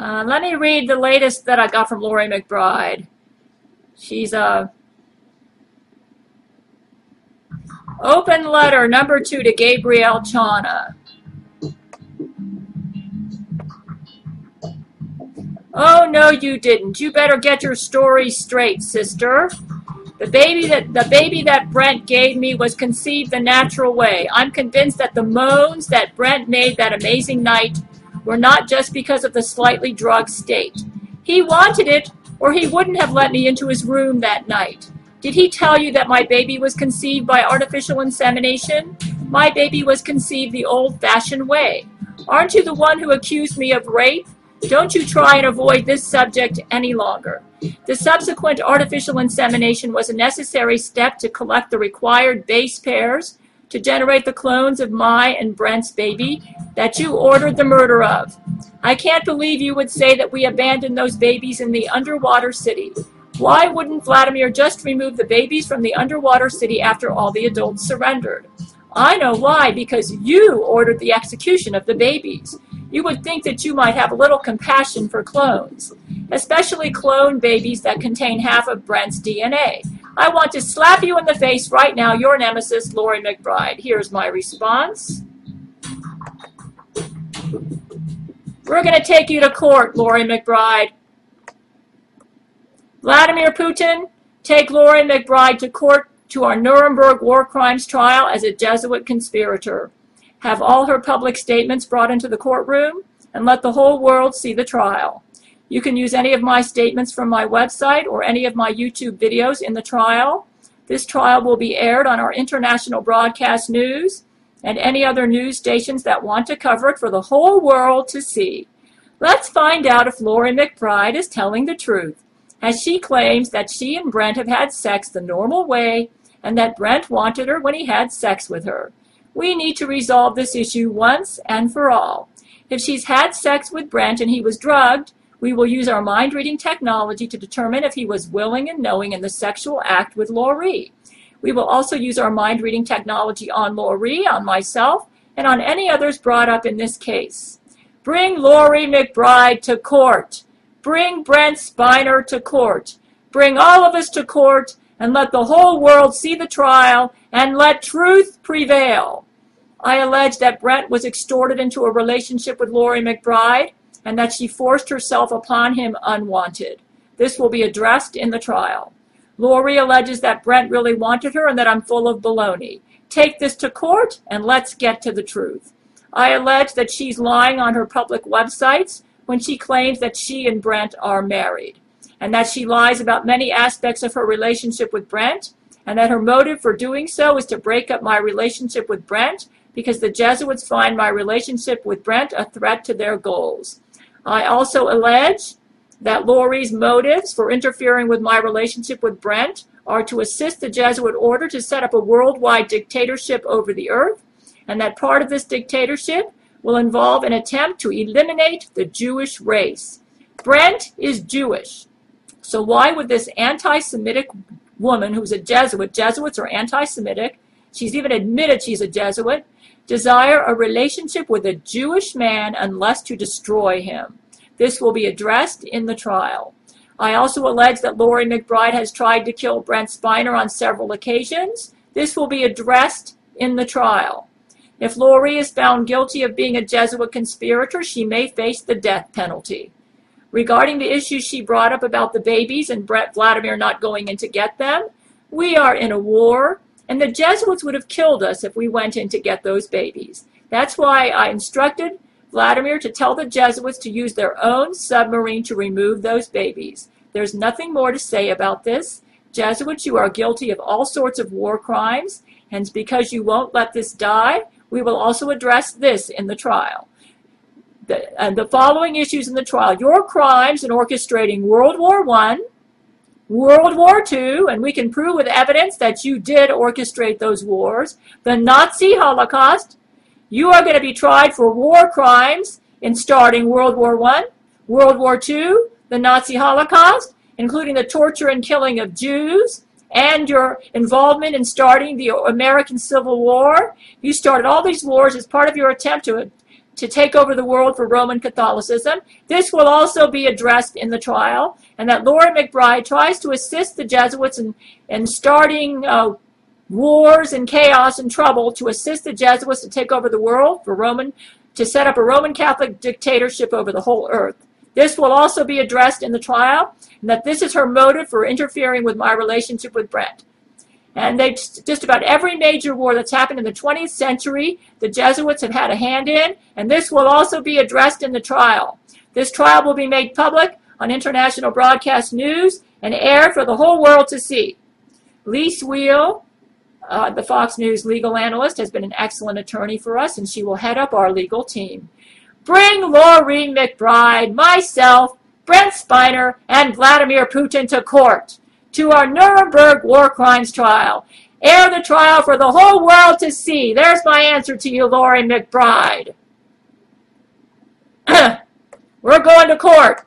Let me read the latest that I got from Loree McBride. She's open letter number 2 to Gabrielle Chana. Oh, no, you didn't. You better get your story straight, sister. The baby that Brent gave me was conceived the natural way. I'm convinced that the moans that Brent made that amazing night were not just because of the slightly drugged state. He wanted it, or he wouldn't have let me into his room that night. Did he tell you that my baby was conceived by artificial insemination? My baby was conceived the old-fashioned way. Aren't you the one who accused me of rape? Don't you try and avoid this subject any longer. The subsequent artificial insemination was a necessary step to collect the required base pairs to generate the clones of my and Brent's baby that you ordered the murder of. I can't believe you would say that we abandoned those babies in the underwater city. Why wouldn't Vladimir just remove the babies from the underwater city after all the adults surrendered? I know why, because you ordered the execution of the babies. You would think that you might have a little compassion for clones, especially clone babies that contain half of Brent's DNA. I want to slap you in the face right now, your nemesis, Loree McBride. Here's my response. We're going to take you to court, Loree McBride. Vladimir Putin, take Loree McBride to court to our Nuremberg war crimes trial as a Jesuit conspirator. Have all her public statements brought into the courtroom, and let the whole world see the trial. You can use any of my statements from my website or any of my YouTube videos in the trial. This trial will be aired on our international broadcast news and any other news stations that want to cover it for the whole world to see. Let's find out if Loree McBride is telling the truth, as she claims that she and Brent have had sex the normal way and that Brent wanted her when he had sex with her. We need to resolve this issue once and for all. If she's had sex with Brent and he was drugged, we will use our mind-reading technology to determine if he was willing and knowing in the sexual act with Loree. We will also use our mind-reading technology on Loree, on myself, and on any others brought up in this case. Bring Loree McBride to court. Bring Brent Spiner to court. Bring all of us to court, and let the whole world see the trial, and let truth prevail. I allege that Brent was extorted into a relationship with Loree McBride, and that she forced herself upon him unwanted. This will be addressed in the trial. Loree alleges that Brent really wanted her and that I'm full of baloney. Take this to court, and let's get to the truth. I allege that she's lying on her public websites when she claims that she and Brent are married, and that she lies about many aspects of her relationship with Brent, and that her motive for doing so is to break up my relationship with Brent because the Jesuits find my relationship with Brent a threat to their goals. I also allege that Loree's motives for interfering with my relationship with Brent are to assist the Jesuit order to set up a worldwide dictatorship over the earth, and that part of this dictatorship will involve an attempt to eliminate the Jewish race. Brent is Jewish. So why would this anti-Semitic woman who's a Jesuit, Jesuits are anti-Semitic, she's even admitted she's a Jesuit, desire a relationship with a Jewish man unless to destroy him? This will be addressed in the trial. I also allege that Loree McBride has tried to kill Brent Spiner on several occasions. This will be addressed in the trial. If Loree is found guilty of being a Jesuit conspirator, she may face the death penalty. Regarding the issues she brought up about the babies and Vladimir not going in to get them, we are in a war, and the Jesuits would have killed us if we went in to get those babies. That's why I instructed Vladimir to tell the Jesuits to use their own submarine to remove those babies. There's nothing more to say about this. Jesuits, you are guilty of all sorts of war crimes, and because you won't let this die, we will also address this in the trial. The following issues in the trial: your crimes in orchestrating World War I, World War II, and we can prove with evidence that you did orchestrate those wars, the Nazi Holocaust. You are going to be tried for war crimes in starting World War I, World War II, the Nazi Holocaust, including the torture and killing of Jews, and your involvement in starting the American Civil War. You started all these wars as part of your attempt to take over the world for Roman Catholicism. This will also be addressed in the trial, and that Loree McBride tries to assist the Jesuits in starting wars and chaos and trouble to assist the Jesuits to take over the world to set up a Roman Catholic dictatorship over the whole earth. This will also be addressed in the trial, and that this is her motive for interfering with my relationship with Brent. And just about every major war that's happened in the 20th century, the Jesuits have had a hand in, and this will also be addressed in the trial. This trial will be made public on international broadcast news and aired for the whole world to see. Lise Wheel, the Fox News legal analyst, has been an excellent attorney for us, and she will head up our legal team. Bring Loree McBride, myself, Brent Spiner, and Vladimir Putin to court, to our Nuremberg war crimes trial. Air the trial for the whole world to see. There's my answer to you, Loree McBride. We're going to court.